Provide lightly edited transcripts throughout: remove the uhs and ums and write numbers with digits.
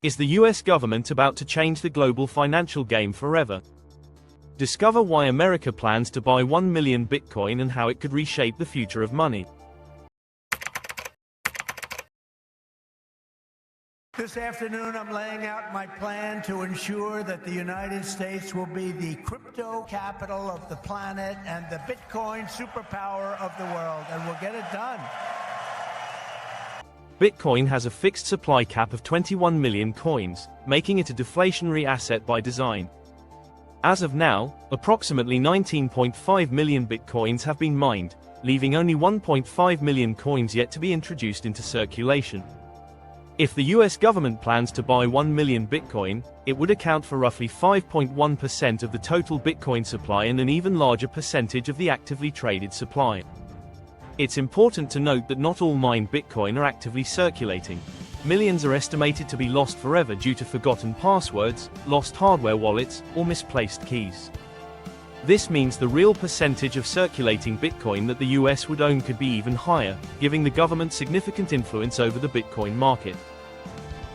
Is the US government about to change the global financial game forever? Discover why America plans to buy 1 million Bitcoin and how it could reshape the future of money. This afternoon, I'm laying out my plan to ensure that the United States will be the crypto capital of the planet and the Bitcoin superpower of the world, and we'll get it done. Bitcoin has a fixed supply cap of 21 million coins, making it a deflationary asset by design. As of now, approximately 19.5 million Bitcoins have been mined, leaving only 1.5 million coins yet to be introduced into circulation. If the US government plans to buy 1 million Bitcoin, it would account for roughly 5.1% of the total Bitcoin supply and an even larger percentage of the actively traded supply. It's important to note that not all mined Bitcoin are actively circulating. Millions are estimated to be lost forever due to forgotten passwords, lost hardware wallets, or misplaced keys. This means the real percentage of circulating Bitcoin that the US would own could be even higher, giving the government significant influence over the Bitcoin market.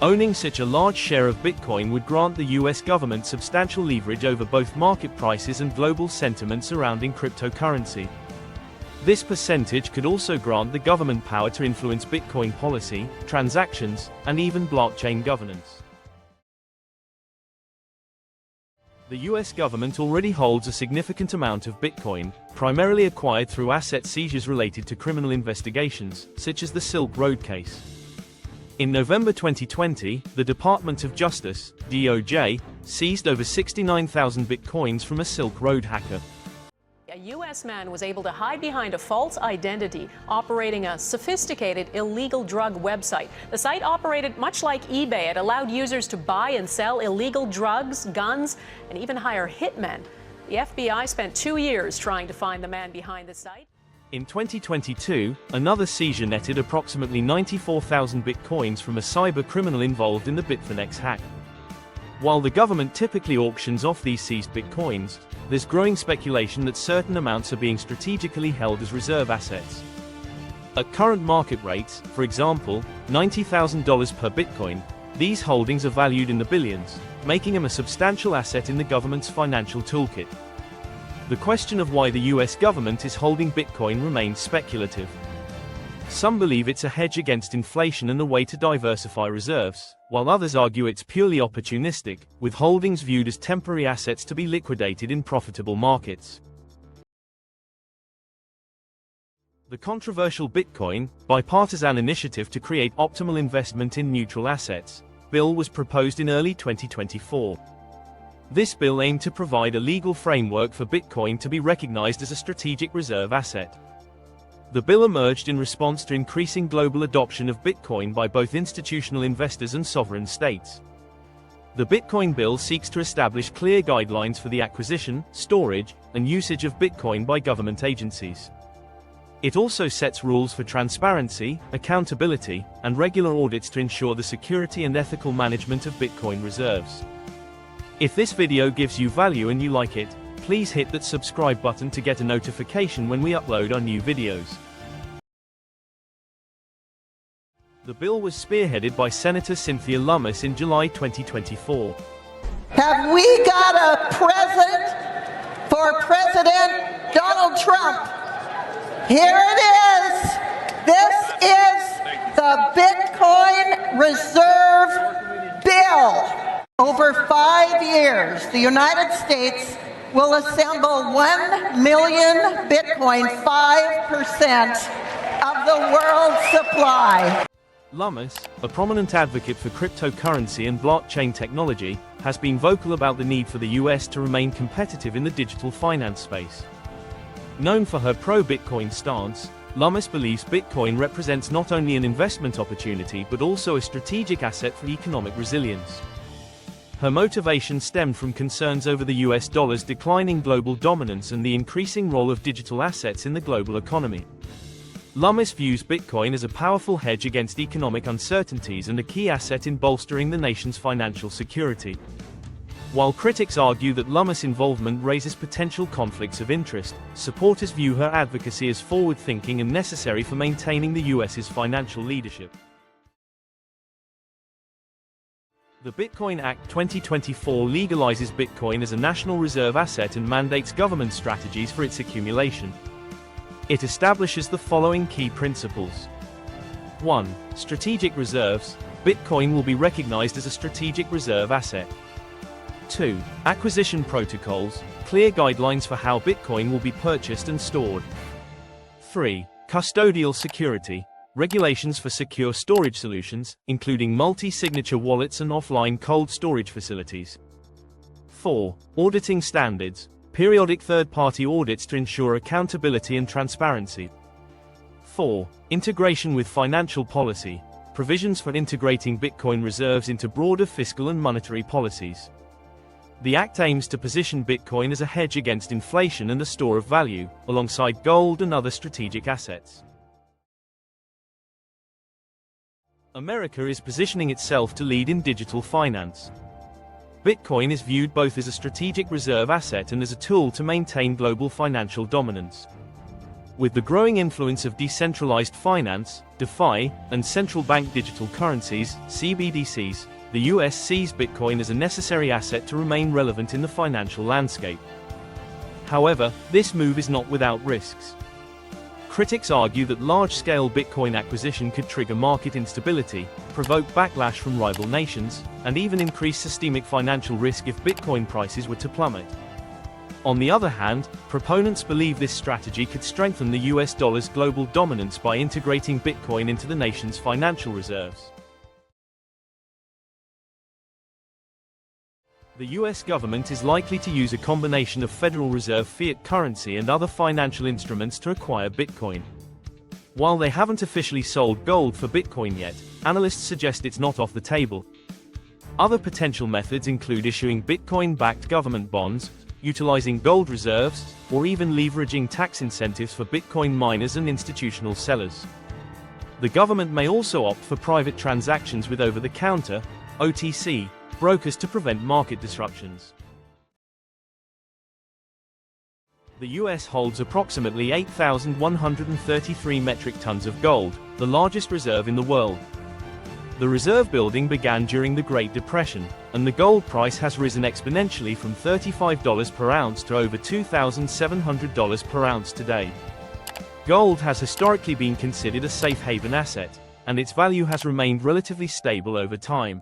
Owning such a large share of Bitcoin would grant the US government substantial leverage over both market prices and global sentiment surrounding cryptocurrency. This percentage could also grant the government power to influence Bitcoin policy, transactions, and even blockchain governance. The US government already holds a significant amount of Bitcoin, primarily acquired through asset seizures related to criminal investigations, such as the Silk Road case. In November 2020, the Department of Justice, DOJ, seized over 69,000 Bitcoins from a Silk Road hacker. A U.S. man was able to hide behind a false identity, operating a sophisticated illegal drug website. The site operated much like eBay. It allowed users to buy and sell illegal drugs, guns, and even hire hitmen. The FBI spent 2 years trying to find the man behind the site. In 2022, another seizure netted approximately 94,000 Bitcoins from a cyber criminal involved in the Bitfinex hack. While the government typically auctions off these seized Bitcoins, there's growing speculation that certain amounts are being strategically held as reserve assets. At current market rates, for example, $90,000 per Bitcoin, these holdings are valued in the billions, making them a substantial asset in the government's financial toolkit. The question of why the US government is holding Bitcoin remains speculative. Some believe it's a hedge against inflation and a way to diversify reserves, while others argue it's purely opportunistic, with holdings viewed as temporary assets to be liquidated in profitable markets. The controversial Bitcoin, bipartisan initiative to create optimal investment in neutral assets, bill was proposed in early 2024. This bill aimed to provide a legal framework for Bitcoin to be recognized as a strategic reserve asset. The bill emerged in response to increasing global adoption of Bitcoin by both institutional investors and sovereign states. The Bitcoin bill seeks to establish clear guidelines for the acquisition, storage, and usage of Bitcoin by government agencies. It also sets rules for transparency, accountability, and regular audits to ensure the security and ethical management of Bitcoin reserves. If this video gives you value and you like it, please hit that subscribe button to get a notification when we upload our new videos. The bill was spearheaded by Senator Cynthia Lummis in July 2024. Have we got a president for President Donald Trump? Here it is. This is the Bitcoin Reserve Bill. Over 5 years, the United States will assemble 1 million Bitcoin, 5% of the world's supply. Lummis, a prominent advocate for cryptocurrency and blockchain technology, has been vocal about the need for the US to remain competitive in the digital finance space. Known for her pro-Bitcoin stance, Lummis believes Bitcoin represents not only an investment opportunity but also a strategic asset for economic resilience. Her motivation stemmed from concerns over the US dollar's declining global dominance and the increasing role of digital assets in the global economy. Lummis views Bitcoin as a powerful hedge against economic uncertainties and a key asset in bolstering the nation's financial security. While critics argue that Lummis' involvement raises potential conflicts of interest, supporters view her advocacy as forward-thinking and necessary for maintaining the US's financial leadership. The Bitcoin Act 2024 legalizes Bitcoin as a national reserve asset and mandates government strategies for its accumulation. It establishes the following key principles. 1. Strategic reserves. Bitcoin will be recognized as a strategic reserve asset. 2. Acquisition protocols. Clear guidelines for how Bitcoin will be purchased and stored. 3. Custodial security. Regulations for secure storage solutions, including multi-signature wallets and offline cold storage facilities. 4. Auditing standards. Periodic third-party audits to ensure accountability and transparency. 4. Integration with financial policy. Provisions for integrating Bitcoin reserves into broader fiscal and monetary policies. The Act aims to position Bitcoin as a hedge against inflation and a store of value, alongside gold and other strategic assets. America is positioning itself to lead in digital finance. Bitcoin is viewed both as a strategic reserve asset and as a tool to maintain global financial dominance. With the growing influence of decentralized finance, DeFi, and central bank digital currencies, CBDCs, the US sees Bitcoin as a necessary asset to remain relevant in the financial landscape. However, this move is not without risks. Critics argue that large-scale Bitcoin acquisition could trigger market instability, provoke backlash from rival nations, and even increase systemic financial risk if Bitcoin prices were to plummet. On the other hand, proponents believe this strategy could strengthen the US dollar's global dominance by integrating Bitcoin into the nation's financial reserves. The US government is likely to use a combination of Federal Reserve fiat currency and other financial instruments to acquire Bitcoin. While they haven't officially sold gold for Bitcoin yet, analysts suggest it's not off the table. Other potential methods include issuing Bitcoin-backed government bonds, utilizing gold reserves, or even leveraging tax incentives for Bitcoin miners and institutional sellers. The government may also opt for private transactions with over-the-counter, OTC, brokers to prevent market disruptions. The US holds approximately 8,133 metric tons of gold, the largest reserve in the world. The reserve building began during the Great Depression, and the gold price has risen exponentially from $35 per ounce to over $2,700 per ounce today. Gold has historically been considered a safe haven asset, and its value has remained relatively stable over time.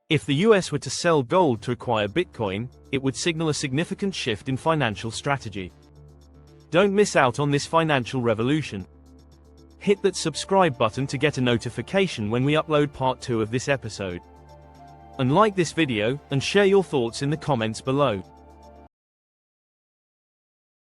If the US were to sell gold to acquire Bitcoin, it would signal a significant shift in financial strategy. Don't miss out on this financial revolution. Hit that subscribe button to get a notification when we upload part 2 of this episode. And like this video, and share your thoughts in the comments below.